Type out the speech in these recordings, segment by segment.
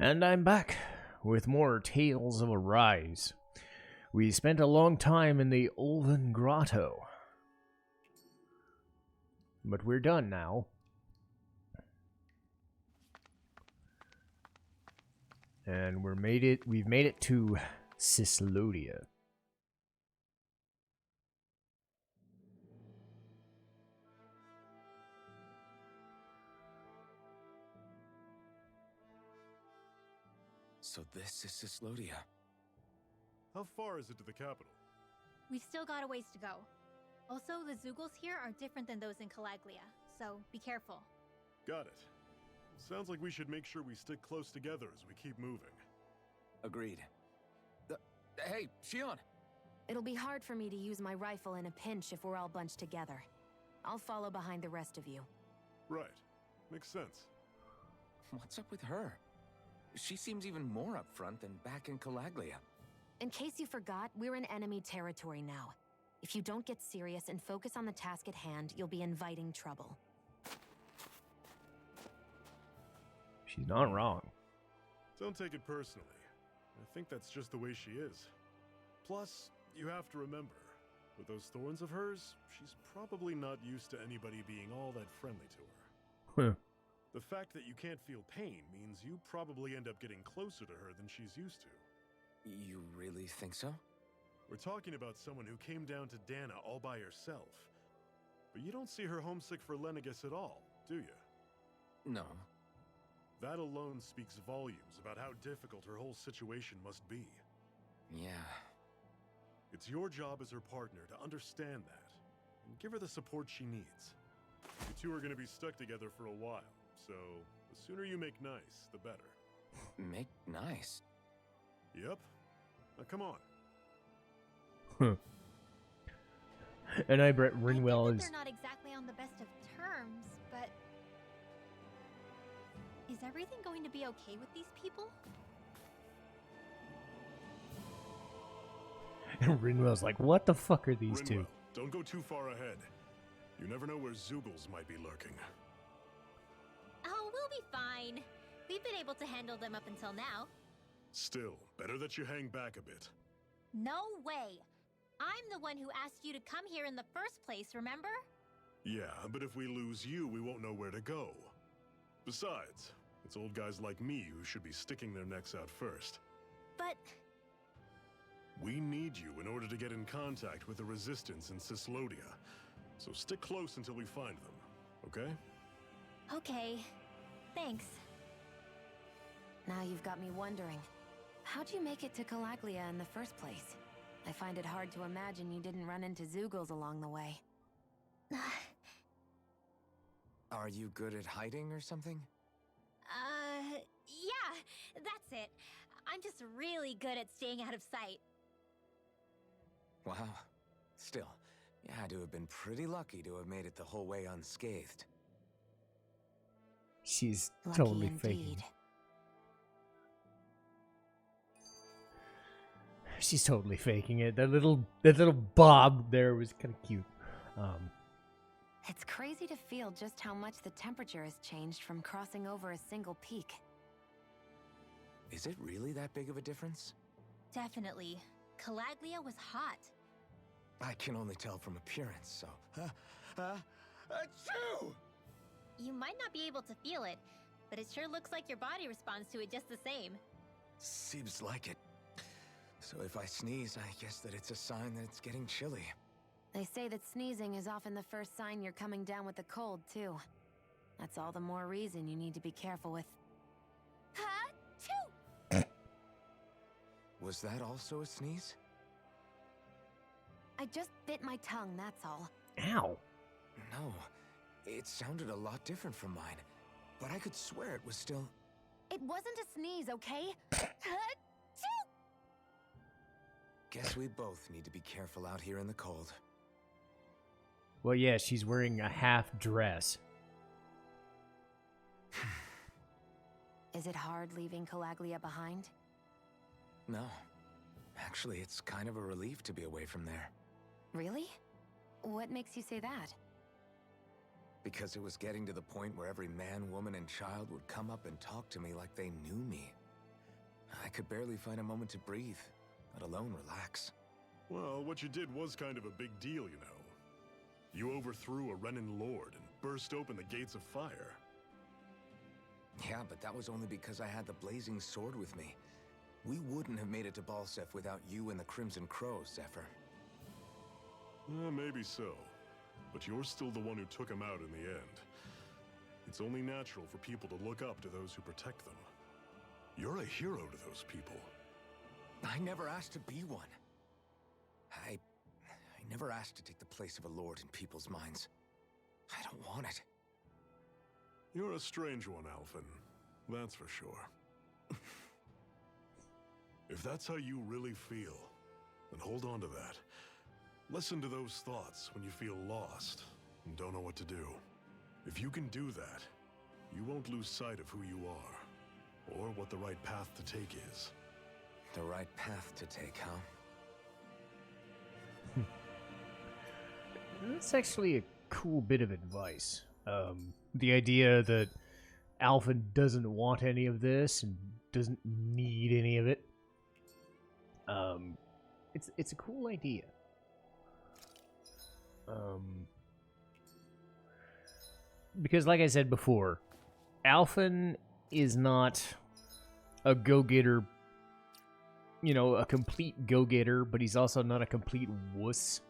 And I'm back with more Tales of Arise. We spent a long time in the Olven Grotto, but we're done now. And we've made it to Cislodia. So this is Cislodia. How far is it to the capital? We've still got a ways to go. Also, the Zeugles here are different than those in Calaglia, so be careful. Got it. Sounds like we should make sure we stick close together as we keep moving. Agreed. Hey, Shion! It'll be hard for me to use my rifle in a pinch if we're all bunched together. I'll follow behind the rest of you. Right. Makes sense. What's up with her? She seems even more upfront than back in Calaglia. In case you forgot, we're in enemy territory now. If you don't get serious and focus on the task at hand, you'll be inviting trouble. She's not wrong. Don't take it personally. I think that's just the way she is. Plus, you have to remember, with those thorns of hers, she's probably not used to anybody being all that friendly to her. Huh. The fact that you can't feel pain means you probably end up getting closer to her than she's used to. You really think so? We're talking about someone who came down to Dana all by herself. But you don't see her homesick for Lenegis at all, do you? No. That alone speaks volumes about how difficult her whole situation must be. Yeah. It's your job as her partner to understand that, and give her the support she needs. You two are going to be stuck together for a while, so the sooner you make nice, the better. Make nice? Yep. Now come on. And I bet I Rinwell get that is... they're not exactly on the best of terms, but... Is everything going to be okay with these people? And Rinwell's like, what the fuck are these two? Rinwell, don't go too far ahead. You never know where Zeugles might be lurking. Oh, we'll be fine. We've been able to handle them up until now. Still, better that you hang back a bit. No way! I'm the one who asked you to come here in the first place, remember? Yeah, but if we lose you, we won't know where to go. Besides, it's old guys like me who should be sticking their necks out first. But... We need you in order to get in contact with the Resistance in Cislodia. So stick close until we find them, okay? Okay. Thanks. Now you've got me wondering. How'd you make it to Calaglia in the first place? I find it hard to imagine you didn't run into Zeugles along the way. Are you good at hiding or something? Yeah, that's it. I'm just really good at staying out of sight. Wow. Still, you had to have been pretty lucky to have made it the whole way unscathed. She's Lucky totally indeed. faking. She's totally faking it. That little bob there was kind of cute. It's crazy to feel just how much the temperature has changed from crossing over a single peak. Is it really that big of a difference? Definitely. Calaglia was hot. I can only tell from appearance, so... Achoo! You might not be able to feel it, but it sure looks like your body responds to it just the same. Seems like it. So if I sneeze, I guess that it's a sign that it's getting chilly. They say that sneezing is often the first sign you're coming down with a cold, too. That's all the more reason you need to be careful with... Ha-choo! Was that also a sneeze? I just bit my tongue, that's all. Ow. No, it sounded a lot different from mine, but I could swear it was still... It wasn't a sneeze, okay? Ha-choo! Guess we both need to be careful out here in the cold. Well, yeah, she's wearing a half dress. Is it hard leaving Calaglia behind? No. Actually, it's kind of a relief to be away from there. Really? What makes you say that? Because it was getting to the point where every man, woman, and child would come up and talk to me like they knew me. I could barely find a moment to breathe, let alone relax. Well, what you did was kind of a big deal, you know. You overthrew a Renin lord and burst open the gates of fire. Yeah, but that was only because I had the blazing sword with me. We wouldn't have made it to Balsef without you and the Crimson Crows, Zephyr. Maybe so. But you're still the one who took him out in the end. It's only natural for people to look up to those who protect them. You're a hero to those people. I never asked to be one. I never asked to take the place of a lord in people's minds. I don't want it. You're a strange one, Alphen. That's for sure. If that's how you really feel, then hold on to that. Listen to those thoughts when you feel lost and don't know what to do. If you can do that, you won't lose sight of who you are, or what the right path to take is. The right path to take, huh? That's actually a cool bit of advice. The idea that Alphen doesn't want any of this and doesn't need any of it. It's a cool idea. Because like I said before, Alphen is not a go-getter, you know, a complete go-getter, but he's also not a complete wuss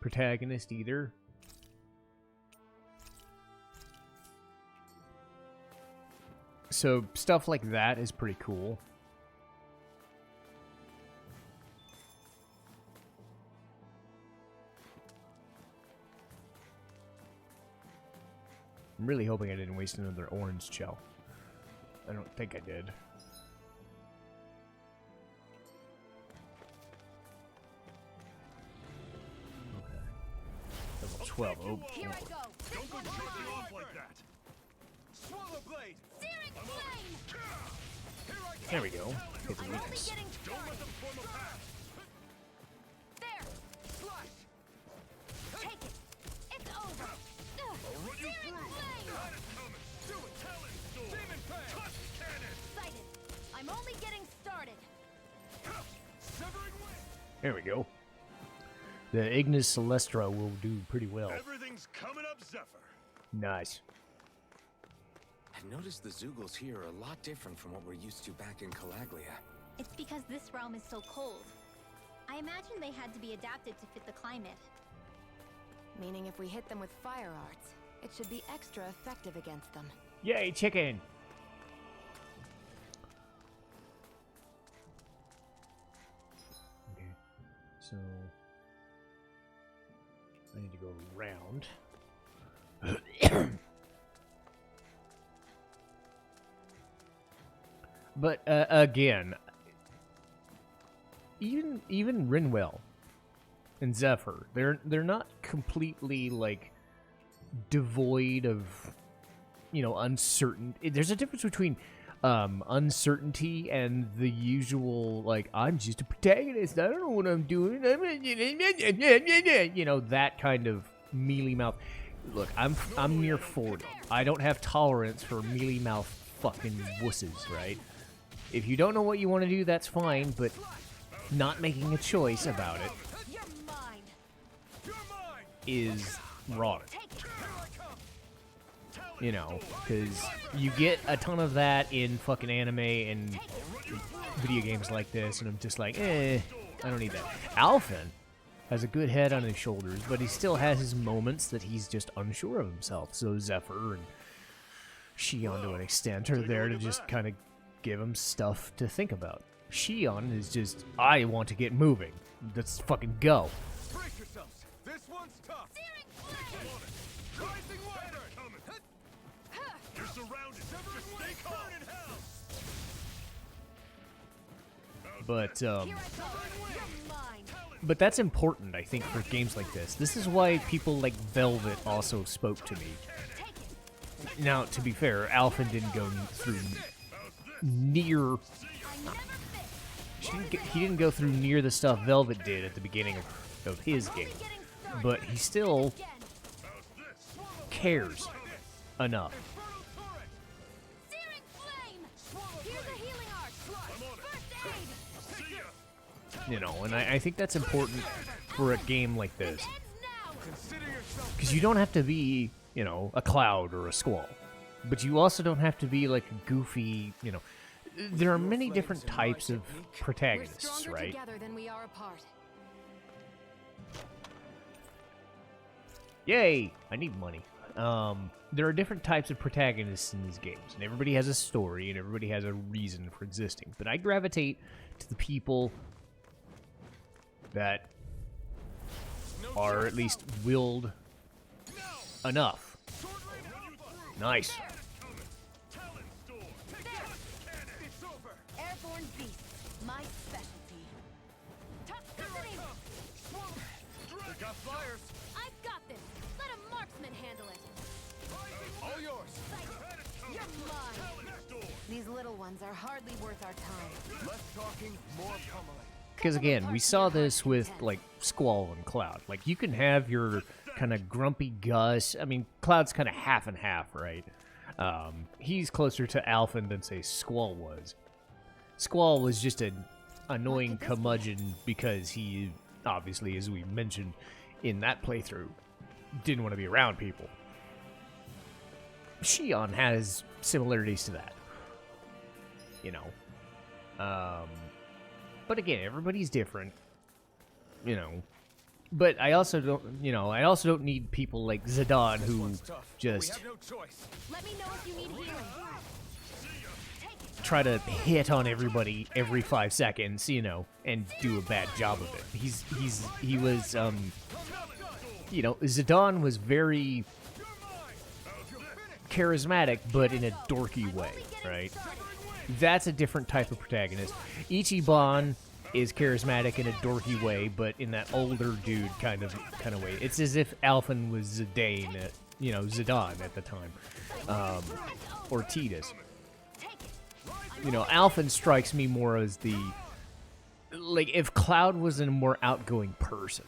protagonist either. So stuff like that is pretty cool. I'm really hoping I didn't waste another orange shell. I don't think I did. Okay. Level 12. Oh, Here I go. Don't go jumping off like that! Swallow blade! Searing flame! there we go. Hit the I'm only weakness. getting Don't let started. them form a path! There. Flush! Take it. It's over. I'll run you Searing through! flame! Got it coming! Do it! Talon storm! Demon Fang! Tusk cannon! Sighted. I'm only getting started. Severing wing! There we go. The Ignis Celestra will do pretty well. Everything's coming up, Zephyr! Nice. I've noticed the Zeugles here are a lot different from what we're used to back in Calaglia. It's because this realm is so cold. I imagine they had to be adapted to fit the climate. Meaning if we hit them with fire arts, it should be extra effective against them. Yay, chicken! Okay, so I need to go around. But again, even Rinwell and Zephyr, they're not completely like devoid of, you know, uncertain. There's a difference between uncertainty and the usual like I'm just a protagonist. I don't know what I'm doing. You know, that kind of mealy mouth. Look, I'm near 40. I don't have tolerance for mealy mouth fucking wusses, right? If you don't know what you want to do, that's fine, but not making a choice about it You're mine. is wrong. Take it. You know, because you get a ton of that in fucking anime and video games like this, and I'm just like, I don't need that. Alphen has a good head on his shoulders, but he still has his moments that he's just unsure of himself. So Zephyr and Shion, to an extent, are there to just kind of give him stuff to think about. Shion is just, I want to get moving. Let's fucking go. Brace yourselves! This one's tough! Searing flame! Rising water! You're surrounded! Just stay calm! In hell! But Here I go. You're mine. but that's important, I think, for games like this. This is why people like Velvet also spoke to me. Take it. Now, to be fair, Alphen didn't go through near. I never fit. He didn't go through near the stuff Velvet did at the beginning of his Only game, getting started. but he still Again. cares enough. Searing flame! Here's a healing art. I'm on you know, and I think that's important for a game like this. Because you don't have to be, you know, a Cloud or a Squall. But you also don't have to be like a goofy, you know. There are many different types of protagonists, right? Than we are apart. Yay! I need money. There are different types of protagonists in these games, and everybody has a story, and everybody has a reason for existing. But I gravitate to the people that are at least willed enough. Nice. Airborne beast, my specialty. They got flyers. I've got this. Let a marksman handle it. All yours. You're mine. These little ones are hardly worth our time. Less talking, more pummeling. Because again, we saw this with like Squall and Cloud. Like you can have your kind of grumpy Gus. I mean, Cloud's kind of half and half, right? He's closer to Alphen than say Squall was. Squall was just an annoying curmudgeon because he, obviously, as we mentioned in that playthrough, didn't want to be around people. Shion has similarities to that, you know. But again, everybody's different, you know. But I also don't, you know, I also don't need people like Zidane who just Let me know if you need healing. try to hit on everybody every 5 seconds, you know, and do a bad job of it. He was, you know, Zidane was very charismatic, but in a dorky way, right? That's a different type of protagonist. Ichiban is charismatic in a dorky way, but in that older dude kind of way. It's as if Alphen was Zidane, you know, Zidane at the time, or Tidus. You know, Alphen strikes me more as the, like, if Cloud was a more outgoing person,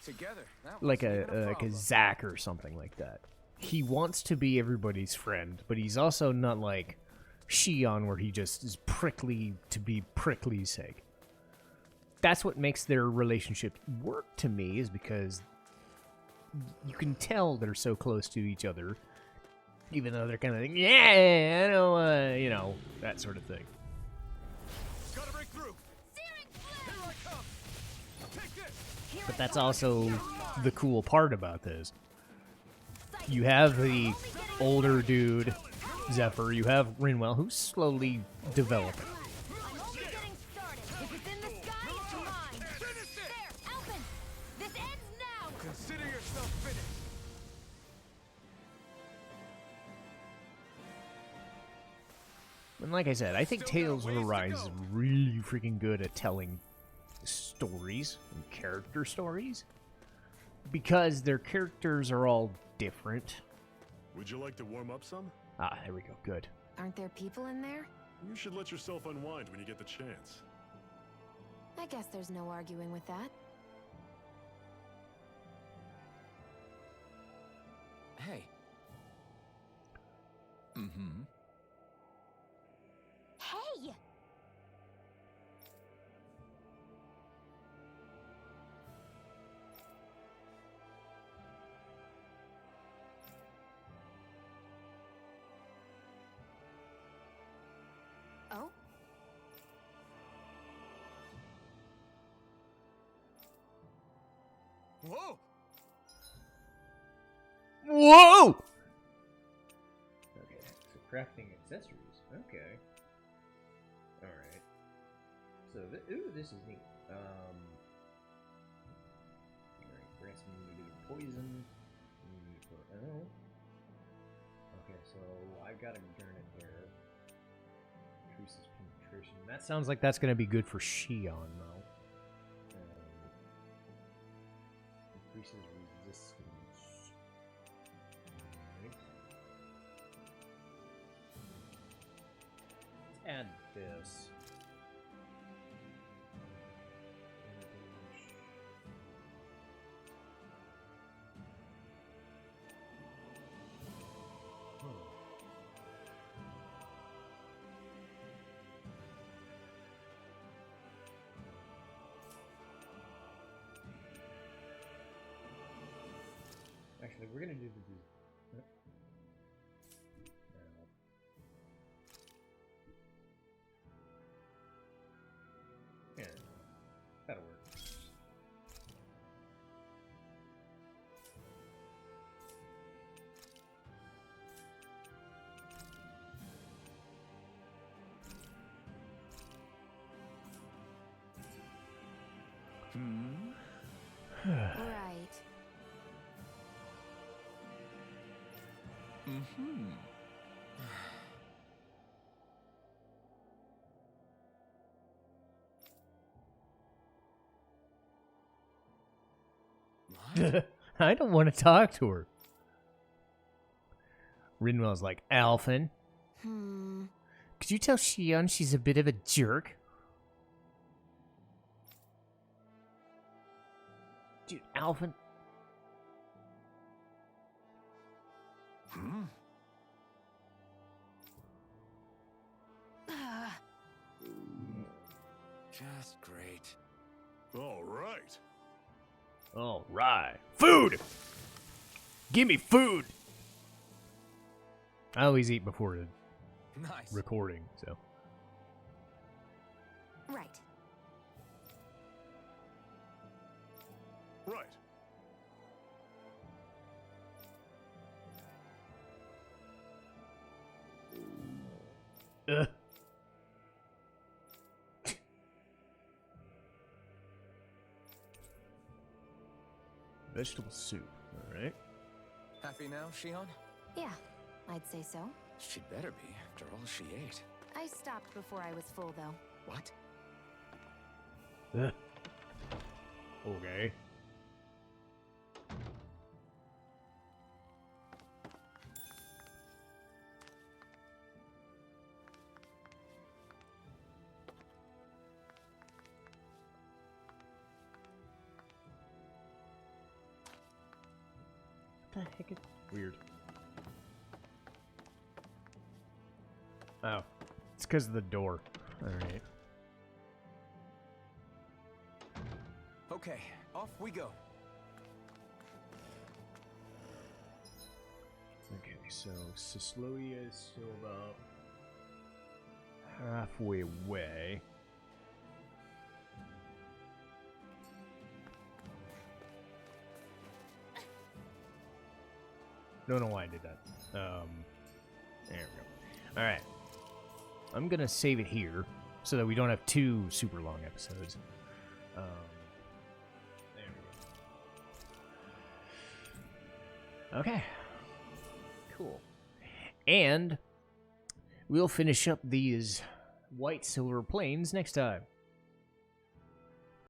Together. like a Zack or something like that. He wants to be everybody's friend, but he's also not like Shion, where he just is prickly to be prickly's sake. That's what makes their relationship work to me, is because you can tell they're so close to each other, even though they're kind of like, yeah, I know, you know, that sort of thing. Gotta break through. Here I come. Take this. But that's also the cool part about this. You have the older dude, Zephyr. You have Rinwell, who's slowly developing. I'm only getting started. If it's in the sky, it's mine. There, Alphen. This ends now. Consider yourself finished. And like I said, I think Tales of Arise is really freaking good at telling stories and character stories, because their characters are all different. Would you like to warm up some? Ah, there we go. Good. Aren't there people in there? You should let yourself unwind when you get the chance. I guess there's no arguing with that. Hey. Mm-hmm. Hey! Oh? Whoa! Whoa! Okay, so crafting accessories. Okay. Alright. So, ooh, this is neat. Alright, grants immunity to poison. Immunity for L. Okay, so I got a gurney here. Increases penetration. That sounds like that's gonna be good for Shion, though. Increases resistance. Alright. Add this. we're gonna do the. Yeah, that'll work. Right. I don't want to talk to her. Rinwell's like, Alphen, could you tell Shion she's a bit of a jerk? Dude, Alphen. Just great. All right. All right. Food! Give me food! I always eat before the Nice. recording, so. Right. Right. Ugh. Vegetable soup, alright. Happy now, Shion? Yeah, I'd say so. She'd better be, after all she ate. I stopped before I was full, though. What? Okay. What the heck is weird? Oh, it's because of the door. All right. Okay, off we go. Okay, so Sisloia is still about halfway away. Don't know why I did that. There we go. All right. I'm gonna save it here so that we don't have two super long episodes. There we go. Okay. Cool. And we'll finish up these white silver planes next time.